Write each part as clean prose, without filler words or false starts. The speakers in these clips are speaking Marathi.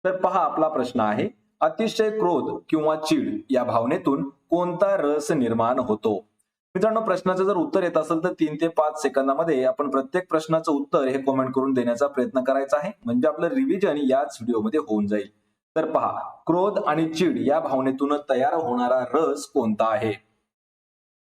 तर पहा आपला प्रश्न आहे, अतिशय क्रोध किंवा चीड या भावनेतून कोणता रस निर्माण होतो? मित्रांनो, प्रश्नाचं जर उत्तर येत असेल तर 3 ते 5 सेकंदामध्ये आपण प्रत्येक प्रश्नाचं उत्तर हे कमेंट करून देण्याचा प्रयत्न करायचा आहे. म्हणजे आपलं रिव्हिजन याच व्हिडिओमध्ये होऊन जाईल. तर पहा, क्रोध आणि चीड या भावनेतून तयार होणारा रस कोणता आहे?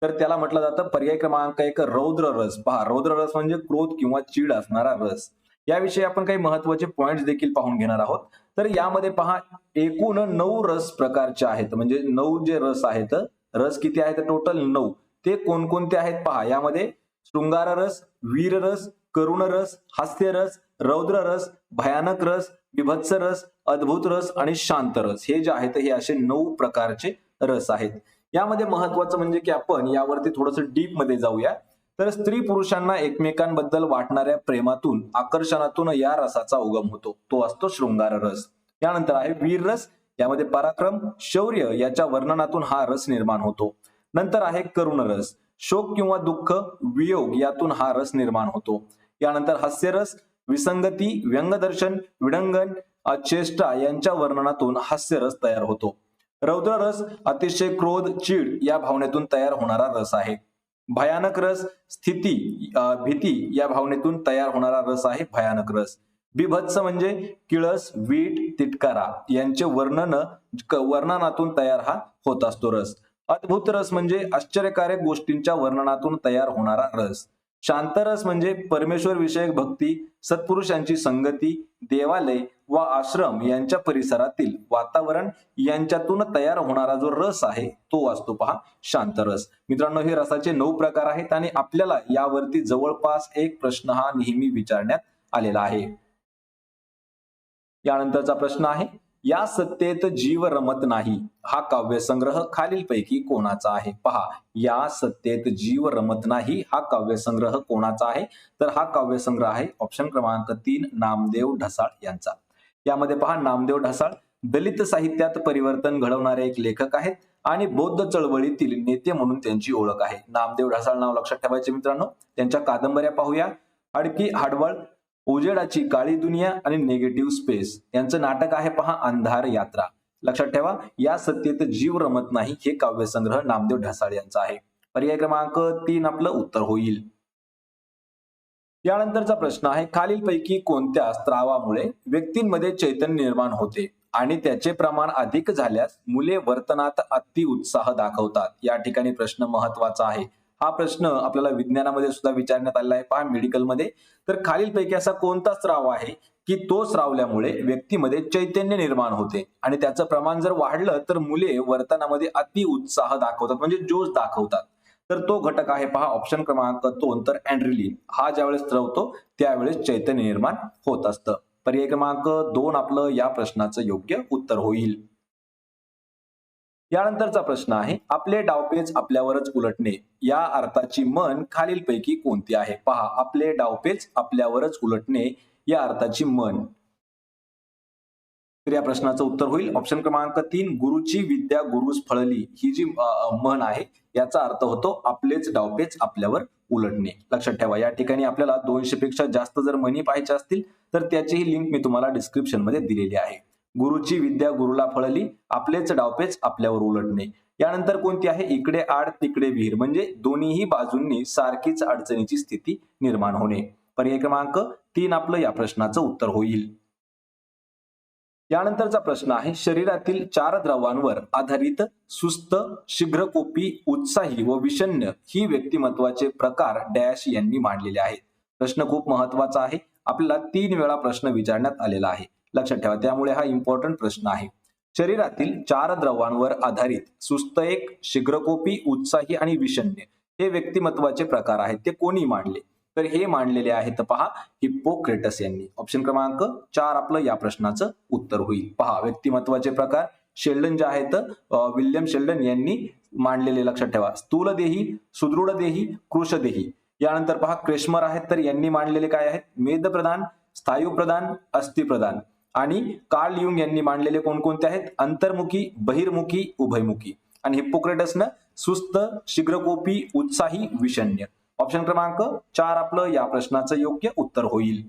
तर त्याला म्हटलं जातं पर्याय क्रमांक 1 रौद्र रस. पहा, रौद्र रस म्हणजे क्रोध किंवा चीड असणारा रस. याविषयी आपण काही महत्त्वाचे पॉइंट्स देखील पाहून घेणार आहोत. तर यामध्ये पहा, एकूण 9 रस प्रकारचे आहेत. म्हणजे 9 जे रस आहेत, रस किती आहेत टोटल 9. ते कोणकोणते आहेत पहा, यामध्ये शृंगार रस, वीर रस, करुण रस, हास्य रस, रौद्र रस, भयानक रस, बीभत्स रस, अद्भुत रस आणि शांत रस. हे जे आहेत हे असे 9 प्रकारचे रस आहेत. यामध्ये महत्वाचं म्हणजे की आपण यावरती थोडंसं डीप मध्ये जाऊया. तर स्त्री पुरुषांना एकमेकांबद्दल वाटणाऱ्या प्रेमातून, आकर्षणातून या रसाचा उगम होतो. तो असतो शृंगार रस. त्यानंतर आहे वीर रस. यामध्ये पराक्रम, शौर्य याच्या वर्णनातून हा रस निर्माण होतो. नंतर आहे करुण रस. शोक किंवा दुःख, वियोग यातून हा रस निर्माण होतो. यानंतर हास्यरस, विसंगती, व्यंगदर्शन, विडंगन, चेष्टा यांच्या वर्णनातून हास्यरस तयार होतो. रौद्र रस अतिशय क्रोध, चीड या भावनेतून तयार होणारा रस आहे. भयानक रस स्थिती, भीती या भावनेतून तयार होणारा रस आहे भयानक रस. बीभत्स म्हणजे किळस, वीट, तिटकारा यांचे वर्णनातून तयार हा होत असतो रस. अद्भुत रस म्हणजे आश्चर्यकारक गोष्टींच्या वर्णनातून तयार होणारा रस. शांत रस म्हणजे परमेश्वर विषयक भक्ती, सत्पुरुषांची संगती, देवालय व आश्रम यांच्या परिसरातील वातावरण यांच्यातून तयार होणारा जो रस आहे तो असतो पहा शांत रस. मित्रांनो, हे रसाचे 9 प्रकार आहेत आणि आपल्याला यावरती जवळपास एक प्रश्न हा नेहमी विचारण्यात आलेला आहे. यानंतरचा प्रश्न आहे, या सत्तेत जीव रमत नाही हा काव्यसंग्रह खालीलपैकी कोणाचा आहे? पहा, या सत्तेत जीव रमत नाही हा काव्यसंग्रह कोणाचा आहे? तर हा काव्यसंग्रह आहे ऑप्शन क्रमांक 3 नामदेव ढसाळ यांचा. यामध्ये पहा, नामदेव ढसाळ दलित साहित्यात परिवर्तन घडवणारे एक लेखक आहेत आणि बौद्ध चळवळीतील नेते म्हणून त्यांची ओळख आहे. नामदेव ढसाळ नाव लक्षात ठेवायचे मित्रांनो. त्यांच्या कादंबऱ्या पाहूया. हडकी हाडवळ, उजेडाची काळी दुनिया आणि निगेटिव्ह स्पेस. यांचं नाटक आहे पहा अंधार यात्रा. लक्षात ठेवा, या सत्तेत जीव रमत नाही हे काव्यसंग्रह नामदेव ढसाळ यांचा आहे. पर्याय क्रमांक 3 आपलं उत्तर होईल. यानंतरचा प्रश्न आहे, खालीलपैकी कोणत्या स्त्रावामुळे व्यक्तींमध्ये चैतन्य निर्माण होते आणि त्याचे प्रमाण अधिक झाल्यास मुले वर्तनात अति उत्साह दाखवतात? या ठिकाणी प्रश्न महत्वाचा आहे. हा प्रश्न आपल्याला विज्ञानामध्ये सुद्धा विचारण्यात आलेला आहे पहा मेडिकलमध्ये. तर खालीलपैकी असा कोणता स्राव आहे की तो स्रावल्यामुळे व्यक्तीमध्ये चैतन्य निर्माण होते आणि त्याचं प्रमाण जर वाढलं तर मुले वर्तनामध्ये अति उत्साह दाखवतात म्हणजे जोश दाखवतात? तर तो घटक आहे पहा ऑप्शन क्रमांक 2 तर अँड्रेलिन. हा ज्यावेळेस स्त्रवतो त्यावेळेस चैतन्य निर्माण होत असतं. पर्याय क्रमांक 2 आपलं या प्रश्नाचं योग्य उत्तर होईल. यानंतरचा प्रश्न आहे, आपले डावपेच आपल्यावरच उलटणे या अर्थाची म्हण खालीलपैकी कोणती आहे? पहा, आपले डावपेच आपल्यावरच उलटणे या अर्थाची म्हण. तर या प्रश्नाचं उत्तर होईल ऑप्शन क्रमांक 3 गुरुची विद्या गुरुस फळली. ही जी म्हण आहे याचा अर्थ होतो आपलेच डावपेच आपल्यावर उलटणे. लक्षात ठेवा, या ठिकाणी आपल्याला 200 पेक्षा जास्त जर म्हणी पाहायच्या असतील तर त्याचीही लिंक मी तुम्हाला डिस्क्रिप्शन मध्ये दिलेली आहे. गुरुची विद्या गुरुला फळली, आपलेच डावपेच आपल्यावर उलटणे. यानंतर कोणती आहे? इकडे आड तिकडे विहीर म्हणजे दोन्हीही बाजूंनी सारखीच अडचणीची स्थिती निर्माण होणे. पर्याय क्रमांक 3 आपलं या प्रश्नाचं उत्तर होईल. यानंतरचा प्रश्न आहे, शरीरातील 4 द्रवांवर आधारित सुस्त, शीघ्रकोपी, उत्साही व विषण्ण ही व्यक्तिमत्वाचे प्रकार डॅश यांनी मांडलेले आहेत. प्रश्न खूप महत्वाचा आहे. आपल्याला 3 वेळा प्रश्न विचारण्यात आलेला आहे. लक्षात ठेवा, त्यामुळे हा इम्पॉर्टंट प्रश्न आहे. शरीरातील 4 द्रवांवर आधारित सुस्त एक, शीघ्रकोपी, उत्साही आणि विषण्ण हे व्यक्तिमत्वाचे प्रकार आहेत. ते कोणी मांडले? तर हे मांडलेले आहेत पहा हिप्पोक्रेटस यांनी. ऑप्शन क्रमांक 4 आपलं या प्रश्नाचं उत्तर होईल. पहा, व्यक्तिमत्वाचे प्रकार शेल्डन जे आहेत विल्यम शेल्डन यांनी मांडलेले. लक्षात ठेवा, स्थूलदेही, सुदृढदेही, कृशदेही. यानंतर पहा क्रेशमर आहेत तर यांनी मांडलेले काय आहेत? मेदप्रधान, स्थायुप्रधान, अस्थिप्रधान. आणि कार्ल युंग यांनी मांडलेले कोणकोणते आहेत? अंतर्मुखी, बहिर्मुखी, उभयमुखी. आणि हिप्पोक्रेटसनं सुस्त, शीघ्रकोपी, उत्साही, विषण्ण. ऑप्शन क्रमांक 4 आपलं या प्रश्नाचं योग्य उत्तर होईल.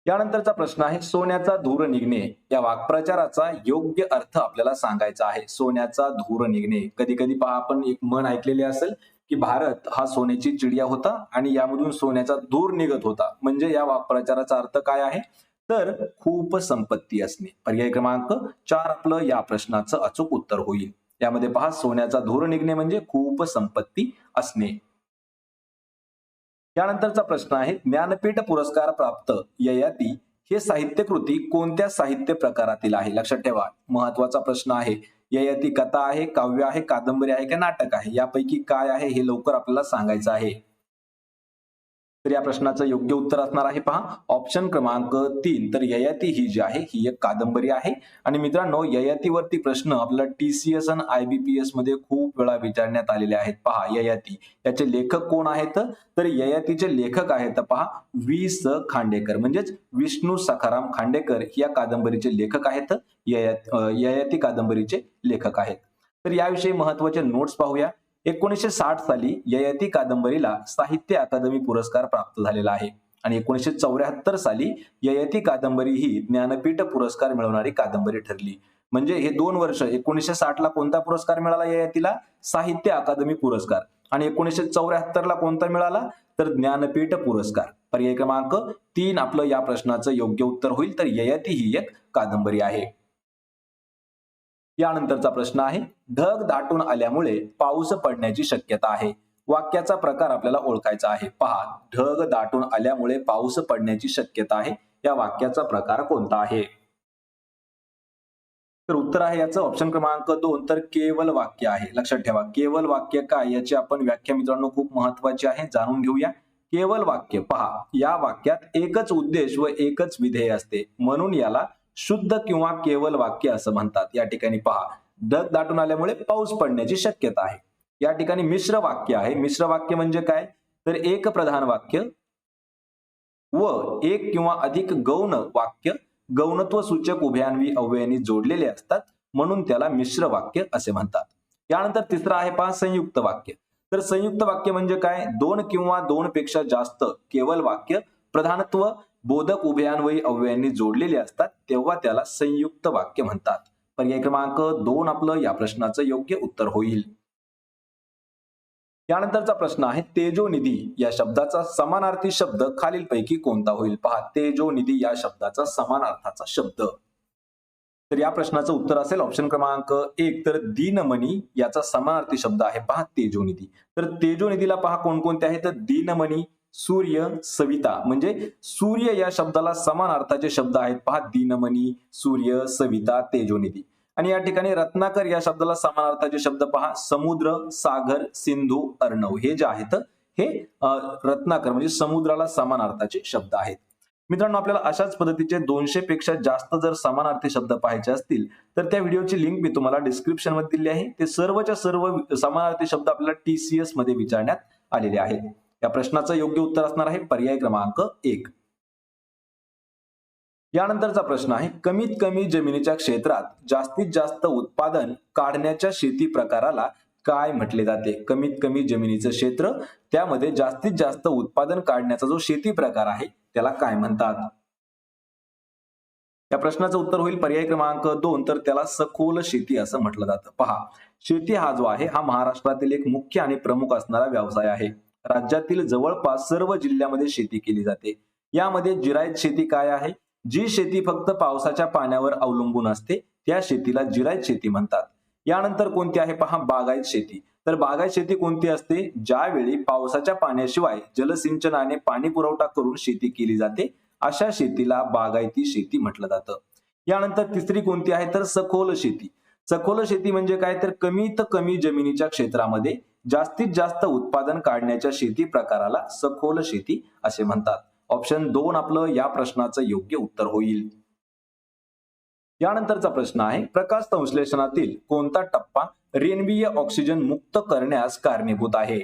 यानंतरचा प्रश्न आहे सोन्याचा धूर निघणे या वाक्प्रचाराचा योग्य अर्थ आपल्याला सांगायचा आहे. सोन्याचा धूर निघणे. कधी कधी पहा आपण एक म्हण ऐकलेली असेल की भारत हा सोन्याची चिडिया होता आणि यामधून सोन्याचा धूर निघत होता. म्हणजे या वाक्प्रचाराचा अर्थ काय आहे तर खूप संपत्ती असणे. पर्याय क्रमांक 4 आपलं या प्रश्नाचं अचूक उत्तर होईल. यामध्ये पहा सोन्याचा धूर निघणे म्हणजे खूप संपत्ती असणे. यानंतरचा प्रश्न आहे ज्ञानपीठ पुरस्कार प्राप्त ययाती हे साहित्यकृती कोणत्या साहित्य प्रकारातील आहे. लक्षात ठेवा महत्वाचा प्रश्न आहे. ययाती कथा आहे, काव्य आहे, कादंबरी आहे का नाटक आहे, यापैकी काय आहे हे लवकर आपल्याला सांगायचं आहे. तर या प्रश्नाचं योग्य उत्तर असणार आहे पहा ऑप्शन क्रमांक 3. तर ययाती ही जी आहे ही एक कादंबरी आहे. आणि मित्रांनो ययातीवरती प्रश्न आपल्याला TCS आणि IBPS मध्ये खूप वेळा विचारण्यात आलेले आहेत. पहा ययाती याचे लेखक कोण आहेत तर ययातीचे लेखक आहेत पहा वि.स. खांडेकर म्हणजेच विष्णू सखाराम खांडेकर या कादंबरीचे लेखक आहेत. ययाती कादंबरीचे लेखक आहेत. तर याविषयी महत्वाचे नोट्स पाहूया. 1960 साली ययाती कादंबरीला साहित्य अकादमी पुरस्कार प्राप्त झालेला आहे. आणि 1974 साली ययाती कादंबरी ही ज्ञानपीठ पुरस्कार मिळवणारी कादंबरी ठरली. म्हणजे हे 2 वर्ष 1960 ला कोणता पुरस्कार मिळाला ययातीला साहित्य अकादमी पुरस्कार आणि 1974 ला कोणता मिळाला तर ज्ञानपीठ पुरस्कार. पर्याय क्रमांक 3 आपलं या प्रश्नाचं योग्य उत्तर होईल. तर ययाती ही एक कादंबरी आहे. यानंतरचा प्रश्न आहे ढग दाटून आल्यामुळे पाऊस पडण्याची शक्यता आहे. वाक्याचा प्रकार आपल्याला ओळखायचा आहे. पहा ढग दाटून आल्यामुळे पाऊस पडण्याची शक्यता आहे. या वाक्याचा प्रकार कोणता आहे. तर उत्तर आहे याचं ऑप्शन क्रमांक 2. तर केवल वाक्य आहे. लक्षात ठेवा केवल वाक्य काय याची आपण व्याख्या मित्रांनो खूप महत्वाची आहे जाणून घेऊया. केवल वाक्य पहा या वाक्यात एकच उद्देश व एकच विधेय असते म्हणून याला शुद्ध किंवा केवल वाक्य असं म्हणतात. या ठिकाणी पहा ढग दाटून आल्यामुळे पाऊस पडण्याची शक्यता आहे. या ठिकाणी मिश्र वाक्य आहे. मिश्र वाक्य म्हणजे काय तर एक प्रधान वाक्य व एक किंवा अधिक गौण वाक्य गौणत्व सूचक उभयान्वी अव्ययांनी जोडलेले असतात म्हणून त्याला मिश्र वाक्य असे म्हणतात. यानंतर तिसरा आहे पहा संयुक्त वाक्य. तर संयुक्त वाक्य म्हणजे काय 2 किंवा 2 पेक्षा जास्त केवल वाक्य प्रधानत्व बोधक उभयान्वयी अव्ययांनी जोडलेले असतात तेव्हा त्याला संयुक्त वाक्य म्हणतात. पर्याय क्रमांक 2 आपलं या प्रश्नाचं योग्य उत्तर होईल. यानंतरचा प्रश्न आहे तेजोनिधी या शब्दाचा समानार्थी शब्द खालीलपैकी कोणता होईल. पहा तेजोनिधी या शब्दाचा समानार्थाचा शब्द. तर या प्रश्नाचं उत्तर असेल ऑप्शन क्रमांक 1. तर दीनमणी याचा समानार्थी शब्द आहे पहा तेजोनिधी. तर तेजोनिधीला पहा कोणकोणते आहेत तर दीनमणी सूर्य सविता म्हणजे सूर्य या शब्दाला समान अर्थाचे शब्द आहेत पहा दीनमणी सूर्य सविता तेजोनिधी. आणि या ठिकाणी रत्नाकर या शब्दाला समान अर्थाचे शब्द पहा समुद्र सागर सिंधू अर्णव हे जे आहेत हे रत्नाकर म्हणजे समुद्राला समान अर्थाचे शब्द आहेत. मित्रांनो आपल्याला अशाच पद्धतीचे 200 पेक्षा जास्त जर समानार्थी शब्द पाहायचे असतील तर त्या व्हिडिओची लिंक मी तुम्हाला डिस्क्रिप्शन मध्ये दिली आहे. ते सर्वच्या सर्व समानार्थी शब्द आपल्याला TCS मध्ये विचारण्यात आलेले आहेत. या प्रश्नाचं योग्य उत्तर असणार आहे पर्याय क्रमांक 1. यानंतरचा प्रश्न आहे कमीत कमी जमिनीच्या क्षेत्रात जास्तीत जास्त उत्पादन काढण्याच्या शेती प्रकाराला काय म्हटले जाते. कमीत कमी जमिनीचं क्षेत्र त्यामध्ये जास्तीत जास्त उत्पादन काढण्याचा जो शेती प्रकार आहे त्याला काय म्हणतात. या प्रश्नाचं उत्तर होईल पर्याय क्रमांक 2. तर त्याला सखोल शेती असं म्हटलं जातं. पहा शेती हा जो आहे हा महाराष्ट्रातील एक मुख्य आणि प्रमुख असणारा व्यवसाय आहे. राज्यातील जवळपास सर्व जिल्ह्यामध्ये शेती केली जाते. यामध्ये जिरायत शेती काय आहे जी शेती फक्त पावसाच्या पाण्यावर अवलंबून असते त्या शेतीला जिरायत शेती म्हणतात. यानंतर कोणती आहे पहा बागायत शेती. तर बागायत शेती कोणती असते ज्यावेळी पावसाच्या पाण्याशिवाय जलसिंचनाने पाणी पुरवठा करून शेती केली जाते अशा शेतीला बागायती शेती म्हटलं जातं. यानंतर तिसरी कोणती आहे तर सखोल शेती. सखोल शेती म्हणजे काय तर कमीत कमी जमिनीच्या क्षेत्रामध्ये जास्तीत जास्त उत्पादन काढण्याच्या शेती प्रकाराला सखोल शेती असे म्हणतात. ऑप्शन 2 आपलं या प्रश्नाचं योग्य उत्तर होईल. यानंतरचा प्रश्न आहे प्रकाश संश्लेषणातील कोणता टप्पा रेणवीय ऑक्सिजन मुक्त करण्यास कारणीभूत आहे.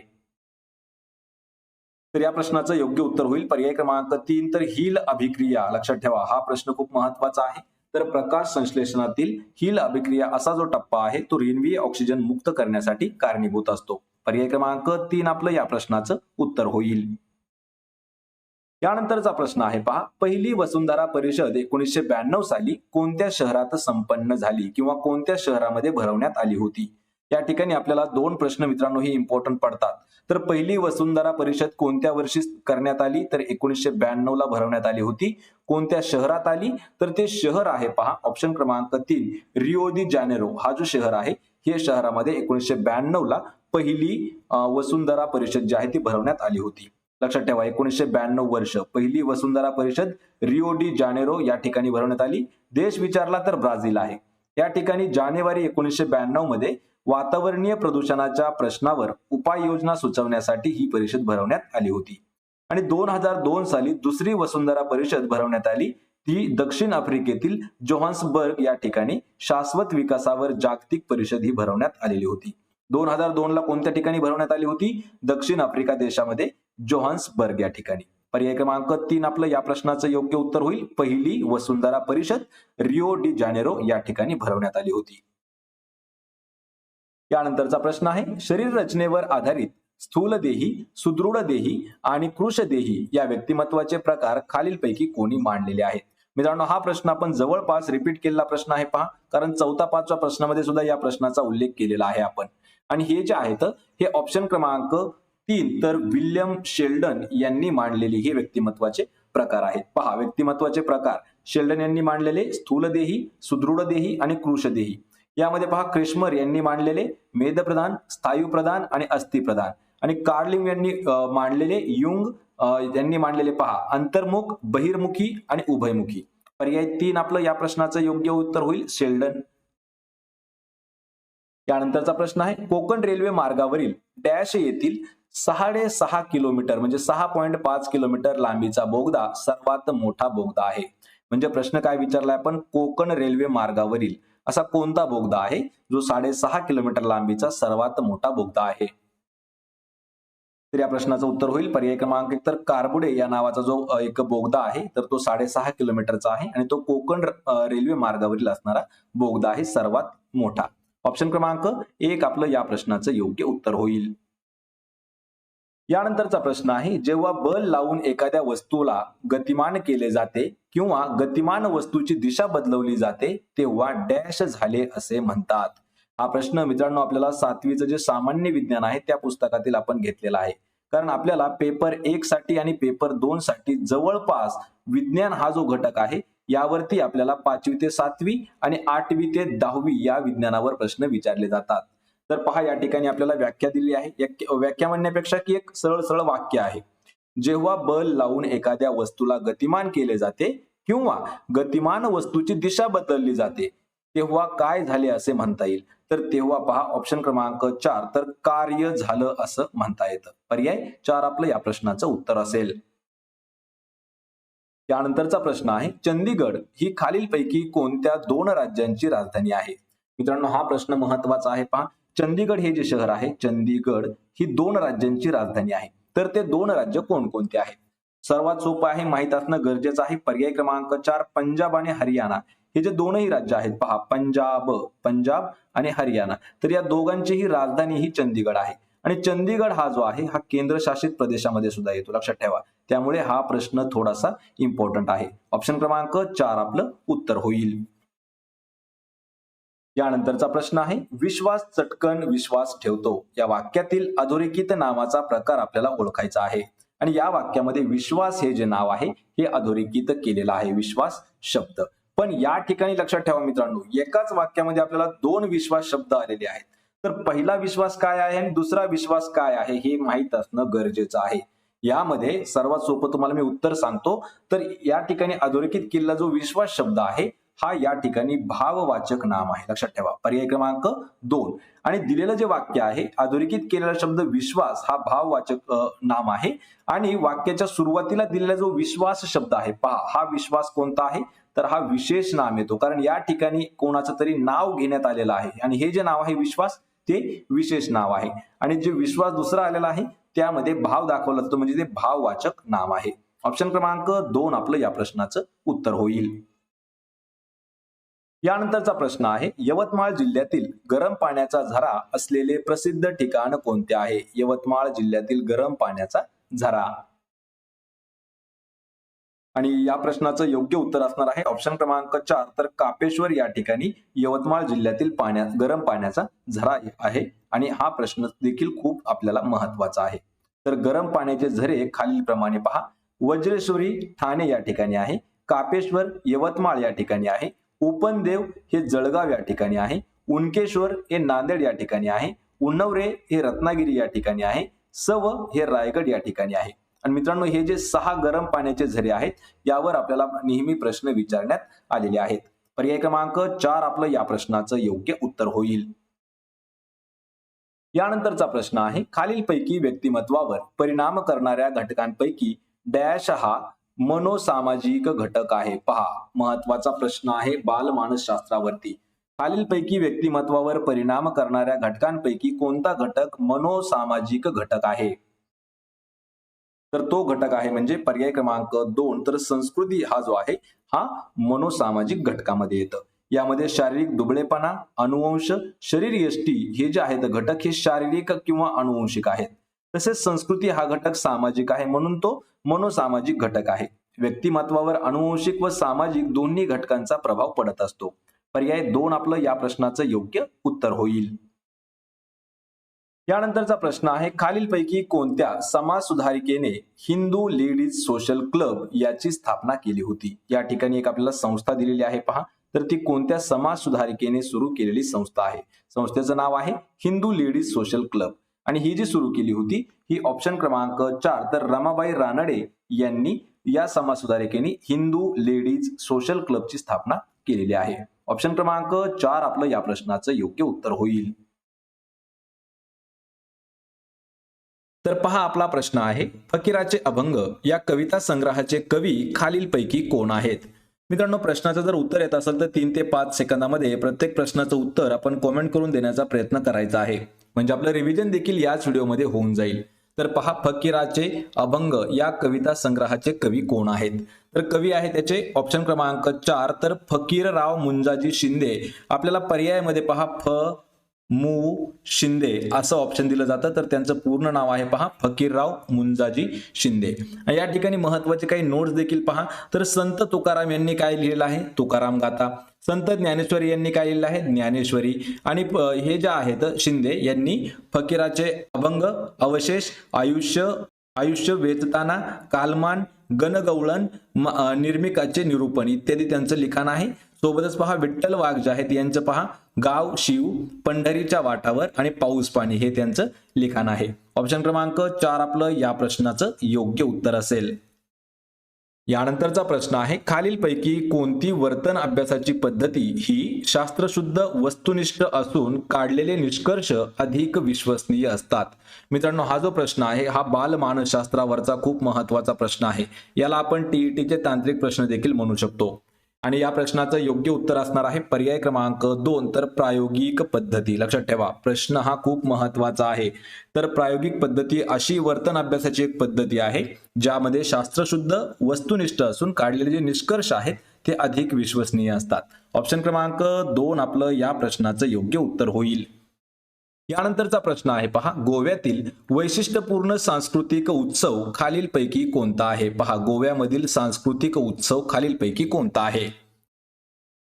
तर या प्रश्नाचं योग्य उत्तर होईल पर्याय क्रमांक 3. तर हील अभिक्रिया. लक्षात ठेवा हा प्रश्न खूप महत्वाचा आहे. तर प्रकाश संश्लेषणातील हील अभिक्रिया असा जो टप्पा आहे तो रेणवीय ऑक्सिजन मुक्त करण्यासाठी कारणीभूत असतो. पर्याय क्रमांक 3 आपलं या प्रश्नाचं उत्तर होईल. यानंतरचा प्रश्न आहे पहा, पहिली वसुंधरा परिषद 1992 साली कोणत्या शहरात संपन्न झाली किंवा कोणत्या शहरामध्ये भरवण्यात आली होती? या ठिकाणी आपल्याला दोन प्रश्न मित्रांनो हे इम्पॉर्टंट पडतात. तर पहिली वसुंधरा परिषद कोणत्या वर्षी करण्यात आली? तर 1992 ला भरवण्यात आली होती. कोणत्या शहरात आली? तर ते शहर आहे पहा ऑप्शन क्रमांक 3 रिओ दी जानेरो हा जो शहर आहे, हे शहरामध्ये 1992 ला पहिली वसुंधरा परिषद जी आहे ती भरवण्यात आली होती. लक्षात ठेवा 1992 वर्ष पहिली वसुंधरा परिषद रिओ डी जानेरो या ठिकाणी भरवण्यात आली. देश विचारला तर ब्राझील आहे. या ठिकाणी जानेवारी 1992 मध्ये वातावरणीय प्रदूषणाच्या प्रश्नावर उपाययोजना सुचवण्यासाठी ही परिषद भरवण्यात आली होती. आणि 2002 साली दुसरी वसुंधरा परिषद भरवण्यात आली. ती दक्षिण आफ्रिकेतील जोहान्सबर्ग या ठिकाणी शाश्वत विकासावर जागतिक परिषद ही भरवण्यात आलेली होती. 2002 ला कोणत्या ठिकाणी भरवण्यात आली होती? दक्षिण आफ्रिका देशामध्ये जोहान्सबर्ग या ठिकाणी. पर्याय क्रमांक 3 आपलं या प्रश्नाचं योग्य उत्तर होईल. पहिली वसुंधरा परिषद रिओ डी जानेरो या ठिकाणी भरवण्यात आली होती. यानंतरचा प्रश्न आहे, शरीर रचनेवर आधारित स्थूलदेही, सुदृढदेही आणि कृशदेही या व्यक्तिमत्वाचे प्रकार खालीलपैकी कोणी मांडलेले आहेत? मित्रांनो हा प्रश्न आपण जवळपास रिपीट केलेला प्रश्न आहे पहा, कारण 4-5व्या प्रश्नामध्ये सुद्धा या प्रश्नाचा उल्लेख केलेला आहे आपण. आणि हे जे आहेत हे ऑप्शन क्रमांक 3 तर विल्यम शेल्डन यांनी मांडलेली हे व्यक्तिमत्वाचे प्रकार आहेत. पहा व्यक्तिमत्वाचे प्रकार शेल्डन यांनी मांडलेले स्थूलदेही, सुदृढदेही आणि कृशदेही. यामध्ये पहा क्रेशमर यांनी मांडलेले मेदप्रधान, स्थायुप्रधान आणि अस्थिप्रधान. आणि कार्लिंग यांनी मांडलेले, युंग यांनी मांडलेले पहा अंतर्मुख, बहिर्मुखी आणि उभयमुखी. पर्याय 3 आपलं या प्रश्नाचं योग्य उत्तर होईल शेल्डन. यानंतरचा प्रश्न आहे, कोकण रेल्वे मार्गावरील डॅश येथील 6.5 किलोमीटर म्हणजे 6.5 किलोमीटर लांबीचा बोगदा सर्वात मोठा बोगदा आहे. म्हणजे प्रश्न काय विचारलाय आपण, कोकण रेल्वे मार्गावरील असा कोणता बोगदा आहे जो 6.5 किलोमीटर लांबीचा सर्वात मोठा बोगदा आहे? तर या प्रश्नाचं उत्तर होईल पर्याय क्रमांक 1 तर कारबुडे या नावाचा जो एक बोगदा आहे तर तो 6.5 किलोमीटरचा आहे आणि तो कोकण रेल्वे मार्गावरील असणारा बोगदा आहे सर्वात मोठा. ऑप्शन क्रमांक 1 आपलं या प्रश्नाचं योग्य उत्तर होईल. यानंतरचा प्रश्न आहे, जेव्हा बल लावून एखाद्या वस्तूला गतिमान केले जाते किंवा गतिमान वस्तूची दिशा बदलवली जाते तेव्हा डॅश झाले असे म्हणतात. हा प्रश्न मित्रांनो आपल्याला 7वीचं जे सामान्य विज्ञान आहे त्या पुस्तकातील आपण घेतलेला आहे. कारण आपल्याला पेपर 1 साठी आणि पेपर 2 साठी जवळपास विज्ञान हा जो घटक आहे यावरती आपल्याला 5वी ते 7वी आणि 8वी ते 10वी या विज्ञानावर प्रश्न विचारले जातात. तर पहा या ठिकाणी आपल्याला व्याख्या दिली आहे. व्याख्या म्हणण्यापेक्षा की एक सरळ सरळ वाक्य आहे. जेव्हा बल लावून एखाद्या वस्तूला गतिमान केले जाते किंवा गतिमान वस्तूची दिशा बदलली जाते तेव्हा काय झाले असे म्हणता येईल? तर तेव्हा पहा ऑप्शन क्रमांक 4 तर कार्य झालं असं म्हणता येतं. पर्याय 4 आपलं या प्रश्नाचं उत्तर असेल. त्यानंतरचा प्रश्न आहे, चंदीगड ही खालीलपैकी कोणत्या 2 राज्यांची राजधानी आहे? मित्रांनो हा प्रश्न महत्वाचा आहे पहा. चंदीगड हे जे शहर आहे चंदीगड ही 2 राज्यांची राजधानी आहे. तर ते 2 राज्य कोणकोणते आहेत? सर्वात सोपं आहे, माहित असणं गरजेचं आहे. पर्याय क्रमांक 4 पंजाब आणि हरियाणा हे जे दोनही राज्य आहेत पहा, पंजाब आणि हरियाणा, तर या दोघांचीही राजधानी ही चंदीगड आहे. आणि चंदीगड हा जो आहे हा केंद्रशासित प्रदेशामध्ये सुद्धा येतो, लक्षात ठेवा. त्यामुळे हा प्रश्न थोडासा इम्पॉर्टंट आहे. ऑप्शन क्रमांक 4 आपलं उत्तर होईल. यानंतरचा प्रश्न आहे, विश्वास चटकन विश्वास ठेवतो या वाक्यातील अधोरेखित नावाचा प्रकार आपल्याला ओळखायचा आहे. आणि या वाक्यामध्ये विश्वास हे जे नाव आहे हे अधोरेखित केलेलं आहे, विश्वास शब्द. पण या ठिकाणी लक्षात ठेवा मित्रांनो, एकाच वाक्यामध्ये आपल्याला 2 विश्वास शब्द आलेले आहेत. तर पहिला विश्वास काय आहे आणि दुसरा विश्वास काय आहे हे माहित असणं गरजेचं आहे. यामध्ये सर्वात सोपं तुम्हाला मी उत्तर सांगतो. तर या ठिकाणी अधोरेखित केलेला जो विश्वास शब्द आहे हा या ठिकाणी भाववाचक नाम आहे, लक्षात ठेवा. पर्याय क्रमांक 2. आणि दिलेलं जे वाक्य आहे अधोरेखित केलेला शब्द विश्वास हा भाववाचक नाम आहे. आणि वाक्याच्या सुरुवातीला दिलेला जो विश्वास शब्द आहे पहा, हा विश्वास कोणता आहे तर हा विशेष नाम येतो. कारण या ठिकाणी कोणाचं तरी नाव घेण्यात आलेलं आहे आणि हे जे नाव आहे विश्वास ते विशेष नाव आहे. आणि जे विश्वास दुसरा आलेला आहे त्यामध्ये भाव दाखवला जातो, म्हणजे ते भाववाचक नाम आहे. ऑप्शन क्रमांक 2 आपलं या प्रश्नाचं उत्तर होईल. यानंतरचा प्रश्न आहे, यवतमाळ जिल्ह्यातील गरम पाण्याचा झरा असलेले प्रसिद्ध ठिकाण कोणते आहे? यवतमाळ जिल्ह्यातील गरम पाण्याचा झरा. आणि या प्रश्नाचं योग्य उत्तर असणार आहे ऑप्शन क्रमांक 4, तर कापेश्वर या ठिकाणी यवतमाळ जिल्ह्यातील गरम पाण्याचा झरा आहे आणि हा प्रश्न देखील खूप आपल्याला महत्वाचा आहे. तर गरम पाण्याचे झरे खालीलप्रमाणे पहा. वज्रेश्वरी ठाणे या ठिकाणी आहे, कापेश्वर यवतमाळ या ठिकाणी आहे, उपनदेव हे जळगाव या ठिकाणी आहे, उनकेश्वर हे नांदेड या ठिकाणी आहे, उन्नवरे हे रत्नागिरी या ठिकाणी आहे, सव हे रायगड या ठिकाणी आहे. आणि मित्रांनो, हे जे 6 गरम पाण्याचे झरे आहेत यावर आपल्याला नेहमी प्रश्न विचारण्यात आलेले आहेत. पर्याय क्रमांक 4 आपलं या प्रश्नाचं योग्य उत्तर होईल. यानंतरचा प्रश्न आहे, खालीलपैकी व्यक्तिमत्वावर परिणाम करणाऱ्या घटकांपैकी डॅश हा मनोसामाजिक घटक आहे. पहा, महत्वाचा प्रश्न आहे बालमानसशास्त्रावरती. खालीलपैकी व्यक्तिमत्वावर परिणाम करणाऱ्या घटकांपैकी कोणता घटक मनोसामाजिक घटक आहे? तर तो घटक आहे म्हणजे पर्याय क्रमांक 2, तर संस्कृती हा जो आहे हा मनोसामाजिक घटकामध्ये येतं. यामध्ये शारीरिक दुबळेपणा, अनुवंश, शरीर यष्टी हे जे आहेत घटक हे शारीरिक किंवा अनुवंशिक आहेत. तसेच संस्कृती हा घटक सामाजिक आहे म्हणून तो मनोसामाजिक घटक आहे. व्यक्तिमत्वावर अनुवंशिक व सामाजिक दोन्ही घटकांचा प्रभाव पडत असतो. पर्याय 2 आपलं या प्रश्नाचं योग्य उत्तर होईल. यानंतरचा प्रश्न आहे, खालीलपैकी कोणत्या समाज सुधारिकेने हिंदू लेडीज सोशल क्लब याची स्थापना केली होती? या ठिकाणी एक आपल्याला संस्था दिलेली आहे पहा. तर ती कोणत्या समाज सुधारिकेने सुरू केलेली संस्था आहे? संस्थेचं नाव आहे हिंदू लेडीज सोशल क्लब आणि ही जी सुरू केली होती ही ऑप्शन क्रमांक 4, तर रमाबाई रानडे यांनी या समाज सुधारिकेने हिंदू लेडीज सोशल क्लबची स्थापना केलेली आहे. ऑप्शन क्रमांक 4 आपलं या प्रश्नाचं योग्य उत्तर होईल. तर पहा, आपला प्रश्न आहे, फकीराचे अभंग या कविता संग्रहाचे कवी खालीलपैकी कोण आहेत? मित्रांनो, प्रश्नाचं जर उत्तर येत असेल तर 3 ते 5 सेकंदामध्ये प्रत्येक प्रश्नाचं उत्तर आपण कॉमेंट करून देण्याचा प्रयत्न करायचा आहे, म्हणजे आपलं रिव्हिजन देखील याच व्हिडिओमध्ये होऊन जाईल. तर पहा, फकीराचे अभंग या कविता संग्रहाचे कवी कोण आहेत? तर कवी आहे त्याचे ऑप्शन क्रमांक 4, तर फकीरराव मुंजाजी शिंदे. आपल्याला पर्यायामध्ये पहा फ मु शिंदे असं ऑप्शन दिलं जातं, तर त्यांचं पूर्ण नाव आहे पहा फकीरराव मुंजाजी शिंदे. या ठिकाणी महत्वाचे काही नोट्स देखील पहा. तर संत तुकाराम यांनी काय लिहिलेलं आहे? तुकाराम गाथा. संत ज्ञानेश्वरी यांनी काय लिहिलेलं आहे? ज्ञानेश्वरी. आणि हे जे आहेत शिंदे यांनी फकीराचे अभंग, अवशेष, आयुष्य वेचताना, कालमान, गणगवळण, निर्मिकाचे निरूपण इत्यादी त्यांचं लिखाण आहे. सोबतच पहा विठ्ठल वाघ जे आहेत यांचं पहा गाव शिव, पंढरीच्या वाटावर आणि पाऊस पाणी हे त्यांचं लिखाण आहे. ऑप्शन क्रमांक 4 आपलं या प्रश्नाचं योग्य उत्तर असेल. यानंतरचा प्रश्न आहे, खालीलपैकी कोणती वर्तन अभ्यासाची पद्धती ही शास्त्रशुद्ध वस्तुनिष्ठ असून काढलेले निष्कर्ष अधिक विश्वसनीय असतात? मित्रांनो, हा जो प्रश्न आहे हा बालमानसशास्त्रावरचा खूप महत्वाचा प्रश्न आहे. याला आपण टीईटीचे तांत्रिक प्रश्न देखील म्हणू शकतो. आणि या प्रश्नाचं योग्य उत्तर असणार आहे पर्याय क्रमांक 2, तर प्रायोगिक पद्धती. लक्षात ठेवा, प्रश्न हा खूप महत्वाचा आहे. तर प्रायोगिक पद्धती अशी वर्तन अभ्यासाची एक पद्धती आहे ज्यामध्ये शास्त्रशुद्ध वस्तुनिष्ठ असून काढलेले जे निष्कर्ष आहेत ते अधिक विश्वसनीय असतात. ऑप्शन क्रमांक 2 आपलं या प्रश्नाचं योग्य उत्तर होईल. यानंतरचा प्रश्न आहे पहा, गोव्यातील वैशिष्ट्यपूर्ण सांस्कृतिक उत्सव खालीलपैकी कोणता आहे? पहा, गोव्यामधील सांस्कृतिक उत्सव खालीलपैकी कोणता आहे?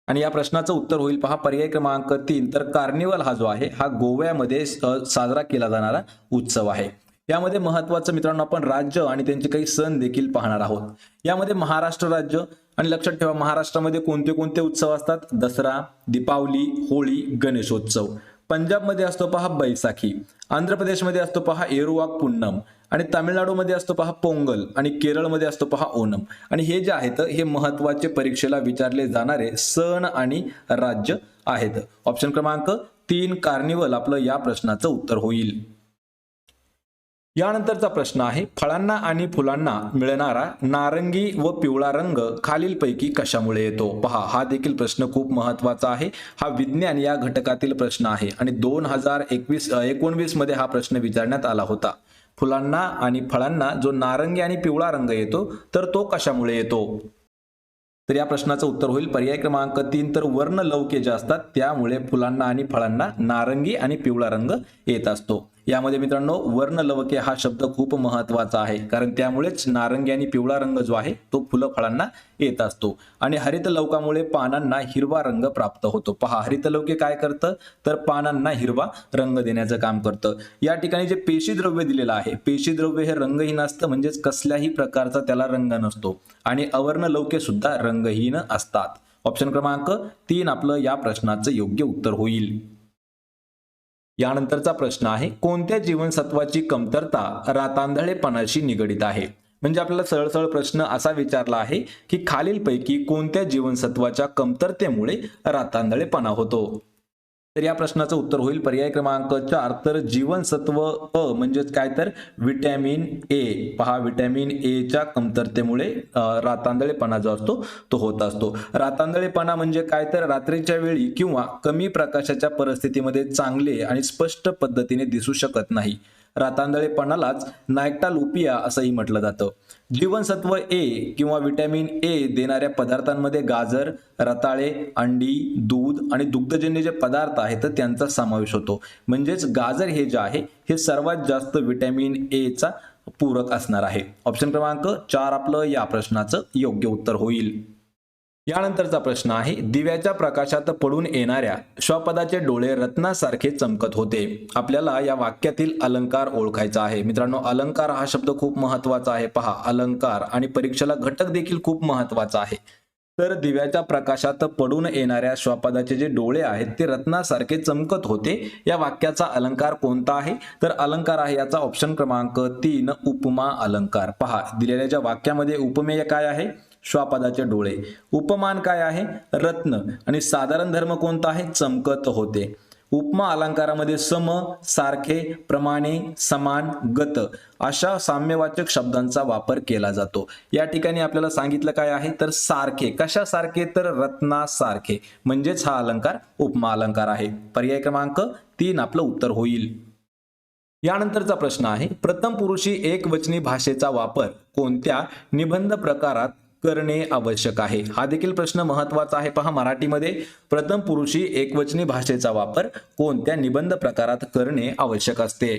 आणि या प्रश्नाचं उत्तर होईल पहा पर्याय क्रमांक 3, तर कार्निवल हा जो आहे हा गोव्यामध्ये साजरा केला जाणारा उत्सव आहे. यामध्ये महत्वाचं मित्रांनो आपण राज्य आणि त्यांचे काही सण देखील पाहणार आहोत. यामध्ये महाराष्ट्र राज्य, आणि लक्षात ठेवा महाराष्ट्रामध्ये कोणते कोणते उत्सव असतात? दसरा, दीपावली, होळी, गणेशोत्सव. पंजाबमध्ये असतो पहा बैसाखी, आंध्र प्रदेशमध्ये असतो पहा एरुवाक पुन्नम, आणि तामिळनाडूमध्ये असतो पहा पोंगल, आणि केरळमध्ये असतो पहा ओणम. आणि हे जे आहेत हे महत्वाचे परीक्षेला विचारले जाणारे सण आणि राज्य आहेत. ऑप्शन क्रमांक 3 कार्निवल आपलं या प्रश्नाचं उत्तर होईल. यानंतरचा प्रश्न आहे, फळांना आणि फुलांना मिळणारा नारंगी व पिवळा रंग खालीलपैकी कशामुळे येतो? पहा, हा देखील प्रश्न खूप महत्वाचा आहे. हा विज्ञान या घटकातील प्रश्न आहे आणि 2019 मध्ये हा प्रश्न विचारण्यात आला होता. फुलांना आणि फळांना जो नारंगी आणि पिवळा रंग येतो तर तो कशामुळे येतो? तर या प्रश्नाचं उत्तर होईल पर्याय क्रमांक 3, तर वर्णलौके जे असतात त्यामुळे फुलांना आणि फळांना नारंगी आणि पिवळा रंग येत असतो. यामध्ये मित्रांनो वर्णलवके हा शब्द खूप महत्वाचा आहे, कारण त्यामुळेच नारंगी आणि पिवळा रंग जो आहे तो फुलं फळांना येत असतो. आणि हरितलवकामुळे पानांना हिरवा रंग प्राप्त होतो. पहा, हरितलवके काय करतं तर पानांना हिरवा रंग देण्याचं काम करतं. या ठिकाणी जे पेशीद्रव्य दिलेलं आहे, पेशीद्रव्य हे रंगहीन असतं, म्हणजेच कसल्याही प्रकारचा त्याला रंग नसतो. आणि अवर्णलवके सुद्धा रंगहीन असतात. ऑप्शन क्रमांक 3 आपलं या प्रश्नाचं योग्य उत्तर होईल. यानंतरचा प्रश्न आहे, कोणत्या जीवनसत्वाची कमतरता रातांधळेपणाशी निगडित आहे? म्हणजे आपल्याला सरळ प्रश्न असा विचारला आहे की खालीलपैकी कोणत्या जीवनसत्वाच्या कमतरतेमुळे रातांधळेपणा होतो? तर या प्रश्नाचं उत्तर होईल पर्याय क्रमांक 4. तर जीवनसत्व अ म्हणजेच काय तर विटॅमिन ए. पहा, विटॅमिन ए च्या कमतरतेमुळे रातांधळेपणा जो असतो तो होत असतो. रातांधळेपणा म्हणजे काय तर रात्रीच्या वेळी किंवा कमी प्रकाशाच्या परिस्थितीमध्ये चांगले आणि स्पष्ट पद्धतीने दिसू शकत नाही. रातांधळेपणालाच नायक्टालोपिया असंही म्हटलं जातं. जीवनसत्व ए किंवा विटॅमिन ए देणाऱ्या पदार्थांमध्ये गाजर, रताळे, अंडी, दूध आणि दुग्धजन्य जे पदार्थ आहेत तर त्यांचा समावेश होतो. म्हणजेच गाजर हे जे आहे हे सर्वात जास्त विटॅमिन ए चा पूरक असणार आहे. ऑप्शन क्रमांक 4 आपलं या प्रश्नाचं योग्य उत्तर होईल. यानंतरचा प्रश्न आहे, दिव्याच्या प्रकाशात पडून येणाऱ्या श्वापदाचे डोळे रत्नासारखे चमकत होते. आपल्याला या वाक्यातील अलंकार ओळखायचा आहे. मित्रांनो, अलंकार हा शब्द खूप महत्वाचा आहे. पहा, अलंकार आणि परीक्षेला घटक देखील खूप महत्वाचा आहे. तर दिव्याच्या प्रकाशात पडून येणाऱ्या श्वापदाचे जे डोळे आहेत ते रत्नासारखे चमकत होते, या वाक्याचा अलंकार कोणता आहे? तर अलंकार आहे याचा ऑप्शन क्रमांक 3 उपमा अलंकार. पहा, दिलेल्या ज्या वाक्यामध्ये उपमेय काय आहे? श्वापदाचे डोळे. उपमान काय आहे? रत्न. आणि साधारण धर्म कोणता आहे? चमकत होते. उपमा अलंकारामध्ये सम, सारखे, प्रमाणे, समान, गत अशा साम्यवाचक शब्दांचा वापर केला जातो. या ठिकाणी आपल्याला सांगितलं काय आहे तर सारखे. कशासारखे? तर रत्नासारखे. म्हणजेच हा अलंकार उपमा अलंकार आहे. पर्याय क्रमांक 3 आपलं उत्तर होईल. यानंतरचा प्रश्न आहे, प्रथम पुरुषी एकवचनी भाषेचा वापर कोणत्या निबंध प्रकारात करणे आवश्यक आहे? हा देखील प्रश्न महत्वाचा आहे. पहा, मराठीमध्ये प्रथम पुरुषी एकवचनी भाषेचा वापर कोणत्या निबंध प्रकारात करणे आवश्यक असते?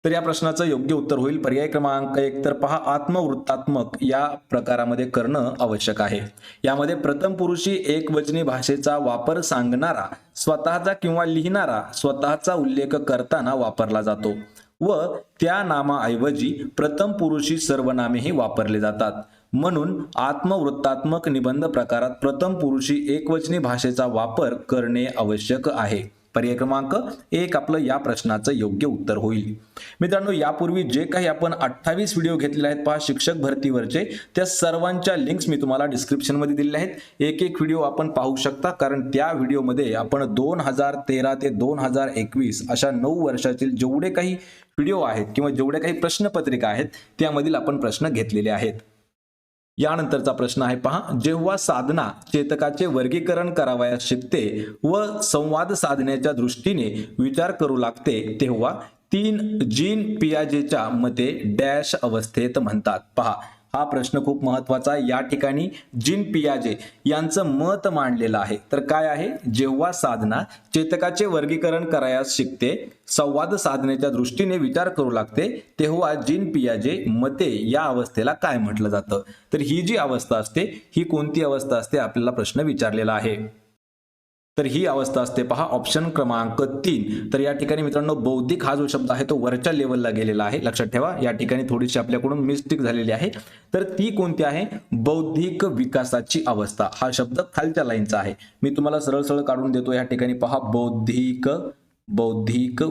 तर या प्रश्नाचं योग्य उत्तर होईल पर्याय क्रमांक 1. तर पहा, आत्मवृत्तात्मक या प्रकारामध्ये करणं आवश्यक आहे. यामध्ये प्रथम पुरुषी एकवचनी भाषेचा वापर सांगणारा स्वतःचा किंवा लिहिणारा स्वतःचा उल्लेख करताना वापरला जातो व त्या नामाऐवजी प्रथम पुरुषी सर्वनामेही वापरले जातात. म्हणून आत्मवृत्तात्मक निबंध प्रकारात प्रथम पुरुषी एकवचनी भाषेचा वापर करणे आवश्यक आहे. पर्याय क्रमांक 1 आपलं या प्रश्नाचं योग्य उत्तर होईल. मित्रांनो, यापूर्वी जे काही आपण 28 व्हिडिओ घेतलेले आहेत पहा शिक्षक भरतीवरचे, त्या सर्वांच्या लिंक्स मी तुम्हाला डिस्क्रिप्शन मध्ये दिलेल्या आहेत. एक व्हिडिओ आपण पाहू शकता, कारण त्या व्हिडिओमध्ये आपण 2013 ते 2021 अशा 9 वर्षातील जेवढे काही व्हिडिओ आहेत किंवा जेवढे काही प्रश्नपत्रिका आहेत त्यामधील आपण प्रश्न घेतलेले आहेत. यानंतरचा प्रश्न आहे पहा, जेव्हा साधना चेतकाचे वर्गीकरण करावयास शिकते व संवाद साधण्याच्या दृष्टीने विचार करू लागते तेव्हा जीन पियाजेच्या मते डॅश अवस्थेत म्हणतात. पहा, हा प्रश्न खूप महत्वाचा आहे. या ठिकाणी जीन पियाजे यांचं मत मांडलेलं आहे. तर काय आहे? जेव्हा साधना चेतकाचे वर्गीकरण करायस शिकते, संवाद साधण्याच्या दृष्टीने विचार करू लागते तेव्हा जीन पियाजे मते या अवस्थेला काय म्हटलं जातं? तर ही जी अवस्था असते ही कोणती अवस्था असते आपल्याला प्रश्न विचारलेला आहे. तर ही अवस्था असते पहा ऑप्शन क्रमांक 3. तर या ठिकाणी मित्रांनो बौद्धिक हा जो शब्द आहे तो वरच्या लेवलला गेलेला आहे. लक्षात ठेवा, या ठिकाणी थोडीशी आपल्याकडून मिस्टेक झालेली आहे. तर ती कोणती आहे? बौद्धिक विकासाची अवस्था. हा शब्द खालच्या लाईनचा आहे. मी तुम्हाला सरळ काढून देतो. या ठिकाणी पहा, बौद्धिक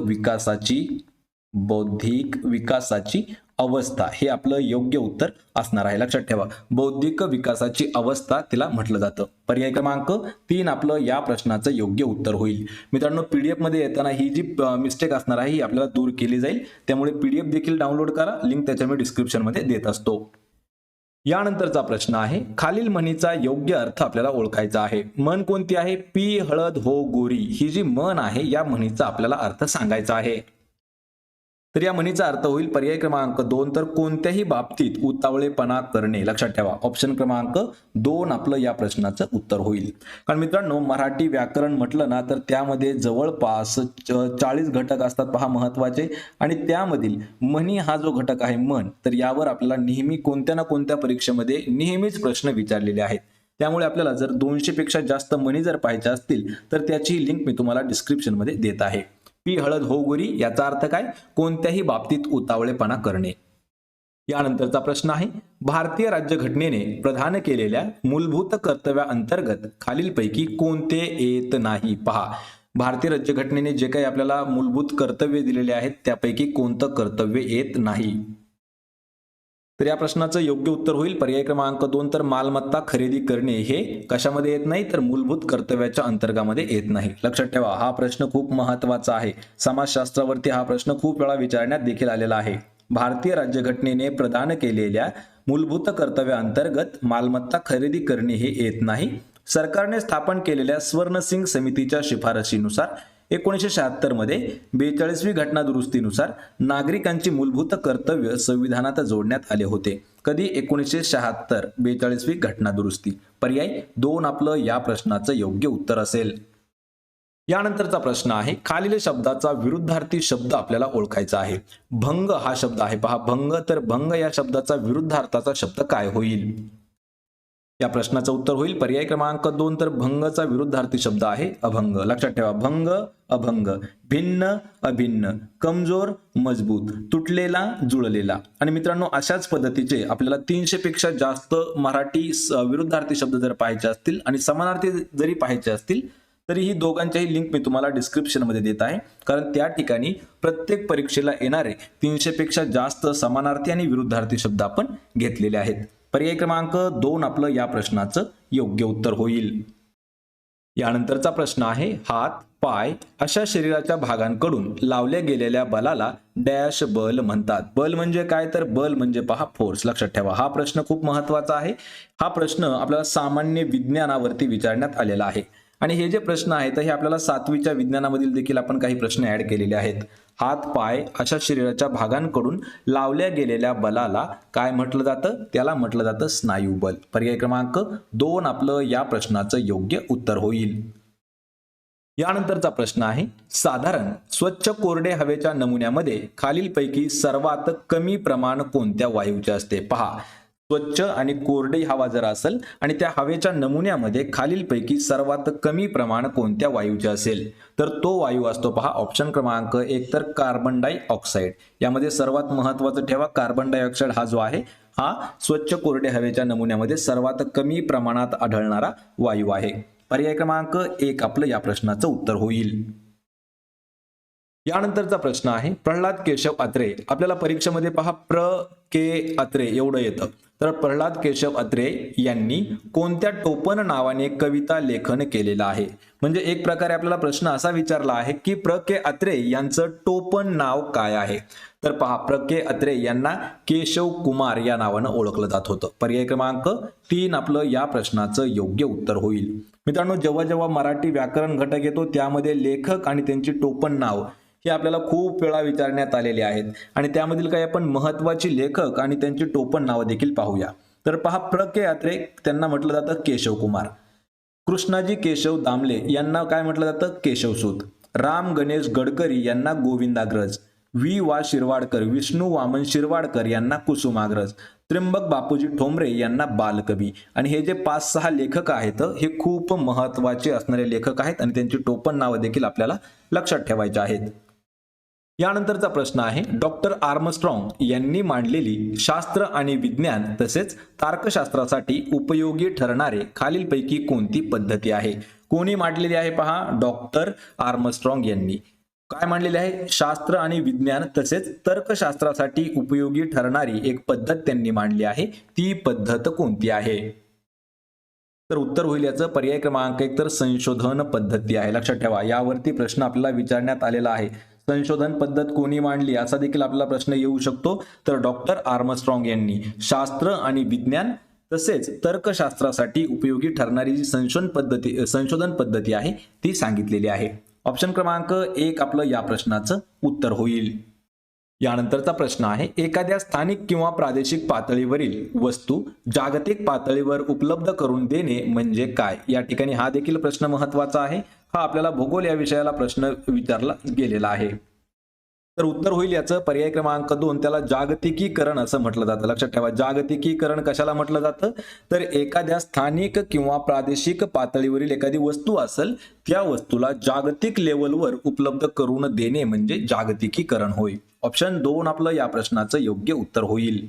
विकासाची अवस्था हे आपलं योग्य उत्तर असणार आहे. लक्षात ठेवा, बौद्धिक विकासाची अवस्था तिला म्हटलं जातं. पर्याय क्रमांक 3 आपलं या प्रश्नाचं योग्य उत्तर होईल. मित्रांनो, पीडीएफ मध्ये येताना ही जी मिस्टेक असणार आहे ही आपल्याला दूर केली जाईल. त्यामुळे पीडीएफ देखील डाउनलोड करा, लिंक त्याच्या मी डिस्क्रिप्शन मध्ये देत असतो. यानंतरचा प्रश्न आहे, खालील म्हणीचा योग्य अर्थ आपल्याला ओळखायचा आहे. म्हण कोणती आहे? पी हळद हो गोरी ही जी म्हण आहे या म्हणीचा आपल्याला अर्थ सांगायचा आहे. तर या म्हणीचा अर्थ होईल पर्याय क्रमांक 2 तर कोणत्याही बाबतीत उतावळेपणा करणे. लक्षात ठेवा ऑप्शन क्रमांक 2 आपलं या प्रश्नाचं उत्तर होईल. कारण मित्रांनो मराठी व्याकरण म्हटलं ना तर त्यामध्ये जवळपास 40 घटक असतात पहा महत्वाचे, आणि त्यामधील म्हणी हा जो घटक आहे म्हण, तर यावर आपल्याला नेहमी कोणत्या ना कोणत्या परीक्षेमध्ये नेहमीच प्रश्न विचारलेले आहेत. त्यामुळे आपल्याला जर 200 पेक्षा जास्त म्हणी जर पाहायच्या असतील तर त्याची लिंक मी तुम्हाला डिस्क्रिप्शन मध्ये देत आहे. पी हळद हो गोरी याचा अर्थ काय? कोणत्याही बाबतीत उतावळेपणा करणे. यानंतरचा प्रश्न आहे भारतीय राज्यघटनेने प्रदान केलेल्या मूलभूत कर्तव्याअंतर्गत खालीलपैकी कोणते येत नाही. पहा भारतीय राज्यघटनेने जे काही आपल्याला मूलभूत कर्तव्य दिलेले आहेत त्यापैकी कोणतं कर्तव्य येत नाही. तर या प्रश्नाचं योग्य उत्तर होईल पर्याय क्रमांक 2 तर मालमत्ता खरेदी करणे हे कशामध्ये येत नाही तर मूलभूत कर्तव्याच्या अंतर्गामध्ये येत नाही. लक्षात ठेवा हा प्रश्न खूप महत्वाचा आहे. समाजशास्त्रावरती हा प्रश्न खूप वेळा विचारण्यात देखील आलेला आहे. भारतीय राज्यघटनेने प्रदान केलेल्या मूलभूत कर्तव्याअंतर्गत मालमत्ता खरेदी करणे हे येत नाही. सरकारने स्थापन केलेल्या स्वर्णसिंग समितीच्या शिफारशीनुसार 1976 मध्ये 42वी घटना दुरुस्तीनुसार नागरिकांची मूलभूत कर्तव्य संविधानात जोडण्यात आले होते. कधी? 1976 42वी घटना दुरुस्ती. पर्याय 2 आपलं या प्रश्नाचं योग्य उत्तर असेल. यानंतरचा प्रश्न आहे खालील शब्दाचा विरुद्धार्थी शब्द आपल्याला ओळखायचा आहे. भंग हा शब्द आहे पहा भंग, तर भंग या शब्दाचा विरुद्धार्थाचा शब्द काय होईल? या प्रश्नाचं उत्तर होईल पर्याय क्रमांक 2 तर भंगचा विरुद्धार्थी शब्द आहे अभंग. लक्षात ठेवा भंग अभंग, भिन्न अभिन्न, कमजोर मजबूत, तुटलेला जुळलेला. आणि मित्रांनो अशाच पद्धतीचे आपल्याला 300 पेक्षा जास्त मराठी विरुद्धार्थी शब्द जर पाहायचे असतील आणि समानार्थी जरी पाहायचे असतील तरी ही दोघांच्याही लिंक मी तुम्हाला डिस्क्रिप्शन मध्ये देत आहे. कारण त्या ठिकाणी प्रत्येक परीक्षेला येणारे 300 पेक्षा जास्त समानार्थी आणि विरुद्धार्थी शब्द आपण घेतलेले आहेत. पर्याय क्रमांक 2 आपलं या प्रश्नाचं योग्य उत्तर होईल. यानंतरचा प्रश्न आहे हात पाय अशा शरीराच्या भागांकडून लावल्या गेलेल्या बलाला डॅश बल म्हणतात. बल म्हणजे काय? तर बल म्हणजे पहा फोर्स. लक्षात ठेवा हा प्रश्न खूप महत्वाचा आहे. हा प्रश्न आपल्याला सामान्य विज्ञानावरती विचारण्यात आलेला आहे. आणि हे जे प्रश्न आहेत हे आपल्याला 7वीच्या विज्ञानामधील देखील आपण काही प्रश्न ऍड केलेले आहेत. हात पाय अशा शरीराच्या भागांकडून लावल्या गेलेल्या बलाला काय म्हटलं जातं? त्याला म्हटलं जातं स्नायुबल. पर्याय क्रमांक 2 आपलं या प्रश्नाचं योग्य उत्तर होईल. यानंतरचा प्रश्न आहे साधारण स्वच्छ कोरडे हवेच्या नमुन्यामध्ये खालीलपैकी सर्वात कमी प्रमाण कोणत्या वायूचे असते? पहा स्वच्छ आणि कोरडी हवा जर असेल आणि त्या हवेच्या नमुन्यामध्ये खालीलपैकी सर्वात कमी प्रमाण कोणत्या वायूचे असेल तर तो वायू असतो पहा ऑप्शन क्रमांक 1 तर कार्बन डायऑक्साईड. यामध्ये सर्वात महत्वाचं ठेवा कार्बन डायऑक्साईड हा जो आहे हा स्वच्छ कोरडे हवेच्या नमुन्यामध्ये सर्वात कमी प्रमाणात आढळणारा वायू आहे. पर्याय क्रमांक 1 आपलं या प्रश्नाचं उत्तर होईल. यानंतरचा प्रश्न आहे प्रल्हाद केशव अत्रे. आपल्याला परीक्षेमध्ये पहा के अत्रे एवढं येतं. तर प्रल्हाद केशव अत्रे यांनी कोणत्या टोपण नावाने कविता लेखन केलेलं आहे? म्हणजे एक प्रकारे आपल्याला प्रश्न असा विचारला आहे की के अत्रे यांचं टोपण नाव काय आहे? तर पहा के अत्रे यांना केशव कुमार या नावानं ओळखलं जात होतं. पर्याय क्रमांक 3 आपलं या प्रश्नाचं योग्य उत्तर होईल. मित्रांनो जेव्हा जेव्हा मराठी व्याकरण घटक येतो त्यामध्ये लेखक आणि त्यांची टोपण नाव हे आपल्याला खूप वेळा विचारण्यात आलेले आहेत आणि त्यामधील काही आपण महत्वाची लेखक आणि त्यांची टोपण नावं देखील पाहूया. तर पहा के अत्रे त्यांना म्हटलं जातं केशव कुमार. कृष्णाजी केशव दामले यांना काय म्हटलं जातं? केशवसूत. राम गणेश गडकरी यांना गोविंदाग्रज. वा शिरवाडकर विष्णू वामन शिरवाडकर यांना कुसुमाग्रज. त्र्यंबक बापूजी ठोंबरे यांना बालकवी. आणि हे जे 5-6 लेखक आहेत हे खूप महत्वाचे असणारे लेखक आहेत आणि त्यांची टोपण नावं देखील आपल्याला लक्षात ठेवायची आहेत. यानंतरचा प्रश्न आहे डॉक्टर आर्मस्ट्रॉंग यांनी मांडलेली शास्त्र आणि विज्ञान तसेच तर्कशास्त्रासाठी उपयोगी ठरणारे खालीलपैकी कोणती पद्धती आहे? कोणी मांडलेली आहे? पहा डॉक्टर आर्मस्ट्रॉंग यांनी काय मांडलेले आहे? शास्त्र आणि विज्ञान तसेच तर्कशास्त्रासाठी उपयोगी ठरणारी एक पद्धत त्यांनी मांडली आहे. ती पद्धत कोणती आहे? तर उत्तर होईल याचं पर्याय क्रमांक 1 तर संशोधन पद्धती आहे. लक्षात ठेवा यावरती प्रश्न आपल्याला विचारण्यात आलेला आहे. संशोधन पद्धत कोणी मांडली असा देखील आपला प्रश्न येऊ शकतो. तर डॉक्टर आर्मस्ट्रॉंग यांनी शास्त्र आणि विज्ञान तसेच तर्कशास्त्रासाठी उपयोगी ठरणारी जी संशोधन पद्धती आहे ती सांगितलेली आहे. ऑप्शन क्रमांक 1 आपलं या प्रश्नाचं उत्तर होईल. यानंतरचा प्रश्न आहे, एखाद्या स्थानिक किंवा प्रादेशिक पातळीवरील वस्तू जागतिक पातळीवर उपलब्ध करून देणे म्हणजे काय? या ठिकाणी हा देखील प्रश्न महत्वाचा आहे. हा आपल्याला भूगोल या विषयाला प्रश्न विचारला गेलेला आहे. तर उत्तर होईल याचं पर्याय क्रमांक 2, त्याला जागतिकीकरण असं म्हटलं जातं. लक्षात ठेवा, जागतिकीकरण कशाला म्हटलं जातं? तर एखाद्या स्थानिक किंवा प्रादेशिक पातळीवरील एखादी वस्तू असेल, त्या वस्तूला जागतिक लेवलवर उपलब्ध करून देणे म्हणजे जागतिकीकरण होय. ऑप्शन 2 आपलं या प्रश्नाचं योग्य उत्तर होईल.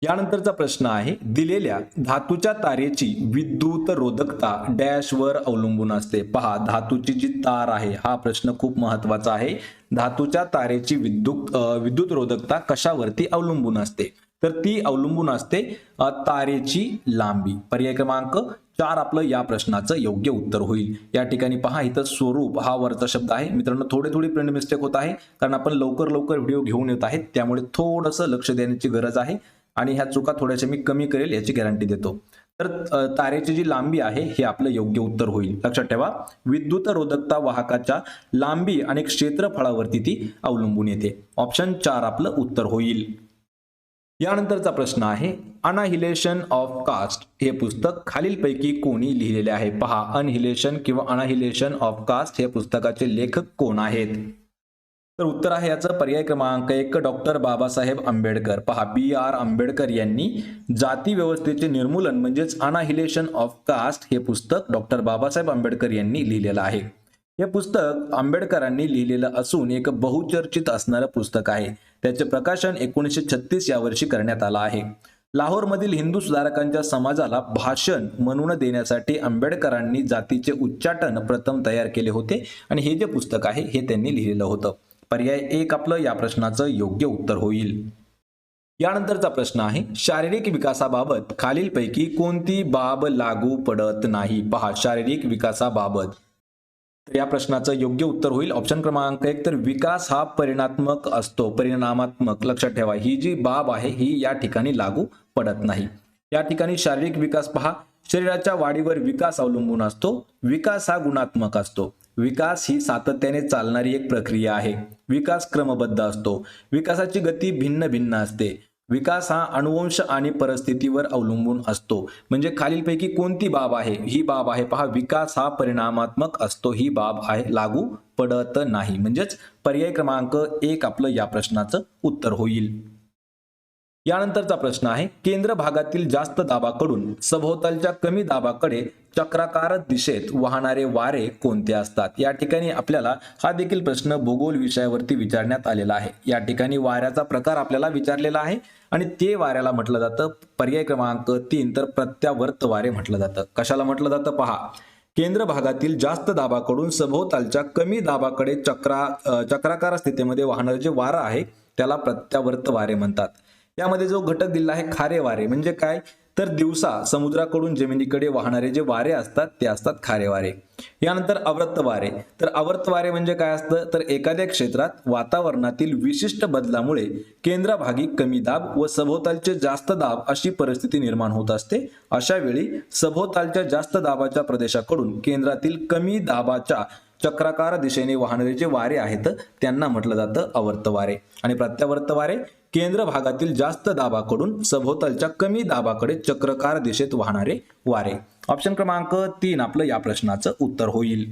यानंतरचा प्रश्न आहे, दिलेल्या धातूच्या तारेची विद्युत रोधकता डॅश वर अवलंबून असते. पहा, धातूची जी तार आहे, हा प्रश्न खूप महत्वाचा आहे. धातूच्या तारेची विद्युत रोधकता कशावरती अवलंबून असते? तर ती अवलंबून असते तारेची लांबी. पर्याय क्रमांक 4 आपलं या प्रश्नाचं योग्य उत्तर होईल. या ठिकाणी पहा, इथं स्वरूप हा वरचा शब्द आहे. मित्रांनो, थोडी प्रिंट मिस्टेक होत आहे, कारण आपण लवकर व्हिडिओ घेऊन येत आहेत, त्यामुळे थोडंसं लक्ष देण्याची गरज आहे आणि ह्या चुका थोड्याशा मी कमी करेल याची गॅरंटी देतो. तर तारेची जी लांबी आहे हे आपलं योग्य उत्तर होईल. लक्षात ठेवा, विद्युत रोधकता वाहकाच्या लांबी आणि क्षेत्रफळावरती ती अवलंबून येते. ऑप्शन 4 आपलं उत्तर होईल. यानंतरचा प्रश्न आहे, अनाहिलेशन ऑफ कास्ट हे पुस्तक खालीलपैकी कोणी लिहिलेले आहे? पहा, अनहिलेशन किंवा अनाहिलेशन ऑफ कास्ट हे पुस्तकाचे लेखक कोण आहेत? तर उत्तर आहे याचं पर्याय क्रमांक 1, डॉक्टर बाबासाहेब आंबेडकर. पहा, BR आंबेडकर यांनी जाती व्यवस्थेचे निर्मूलन म्हणजेच अनाहिलेशन ऑफ कास्ट हे पुस्तक डॉक्टर बाबासाहेब आंबेडकर यांनी लिहिलेलं आहे. हे पुस्तक आंबेडकरांनी लिहिलेलं असून एक बहुचर्चित असणारं पुस्तक आहे. त्याचे प्रकाशन 1936 या वर्षी करण्यात आलं आहे. लाहोरमधील हिंदू सुधारकांच्या समाजाला भाषण म्हणून देण्यासाठी आंबेडकरांनी जातीचे उच्चाटन प्रथम तयार केले होते आणि हे जे पुस्तक आहे हे त्यांनी लिहिलेलं होतं. पर्याय 1 आपलं या प्रश्नाचं योग्य उत्तर होईल. यानंतरचा प्रश्न आहे, शारीरिक विकासाबाबत खालीलपैकी कोणती बाब लागू पडत नाही? पहा, शारीरिक विकासाबाबत. तर या प्रश्नाचं योग्य उत्तर होईल ऑप्शन क्रमांक 1, तर विकास हा परिणात्मक असतो, परिणामात्मक. लक्षात ठेवा, ही जी बाब आहे ही या ठिकाणी लागू पडत नाही. या ठिकाणी शारीरिक विकास पहा, शरीराच्या वाढीवर विकास अवलंबून असतो. विकास हा गुणात्मक असतो. विकास ही सातत्याने चालणारी एक प्रक्रिया आहे. विकास क्रमबद्ध असतो. विकासाची गती भिन्न भिन्न असते. विकास हा अनुवंश आणि परिस्थितीवर अवलंबून असतो. म्हणजे खालीलपैकी कोणती बाब आहे? ही बाब आहे पहा, विकास हा परिणामात्मक असतो, ही बाब आहे लागू पडत नाही. म्हणजेच पर्याय क्रमांक 1 आपलं या प्रश्नाचं उत्तर होईल. यानंतरचा प्रश्न आहे, केंद्र भागातील जास्त दाबाकडून सभोवतालच्या कमी दाबाकडे चक्राकार दिशेत वाहणारे वारे कोणते असतात? या ठिकाणी आपल्याला हा देखील प्रश्न भूगोल विषयावरती विचारण्यात आलेला आहे. या ठिकाणी वाऱ्याचा प्रकार आपल्याला विचारलेला आहे आणि ते वाऱ्याला म्हटलं जातं पर्याय क्रमांक 3, तर प्रत्यावर्त वारे म्हटलं जातं. कशाला म्हटलं जातं? पहा, केंद्र भागातील जास्त दाबाकडून सभोवतालच्या कमी दाबाकडे चक्राकार स्थितीमध्ये वाहणारे जे वारा आहे त्याला प्रत्यावर्त वारे म्हणतात. यामध्ये जो घटक दिला आहे खारे वारे म्हणजे काय? तर दिवसा समुद्राकडून जमिनीकडे वाहणारे जे वारे असतात ते असतात खारे वारे. यानंतर अवर्त वारे. तर अवर्त वारे म्हणजे काय असतं? तर एखाद्या क्षेत्रात वातावरणातील विशिष्ट बदलामुळे केंद्रभागी कमी दाब व सभोवतालचे जास्त दाब अशी परिस्थिती निर्माण होत असते. अशा वेळी सभोवतालच्या जास्त दाबाच्या प्रदेशाकडून केंद्रातील कमी दाबाच्या चक्राकार दिशेने वाहणारे जे वारे आहेत त्यांना म्हटलं जातं अवर्त वारे. आणि प्रत्यावर्त वारे केंद्र भागातील जास्त दाबाकडून सभोवतालच्या कमी दाबाकडे चक्राकार दिशेत वाहणारे वारे. ऑप्शन क्रमांक 3 आपलं या प्रश्नाचं उत्तर होईल.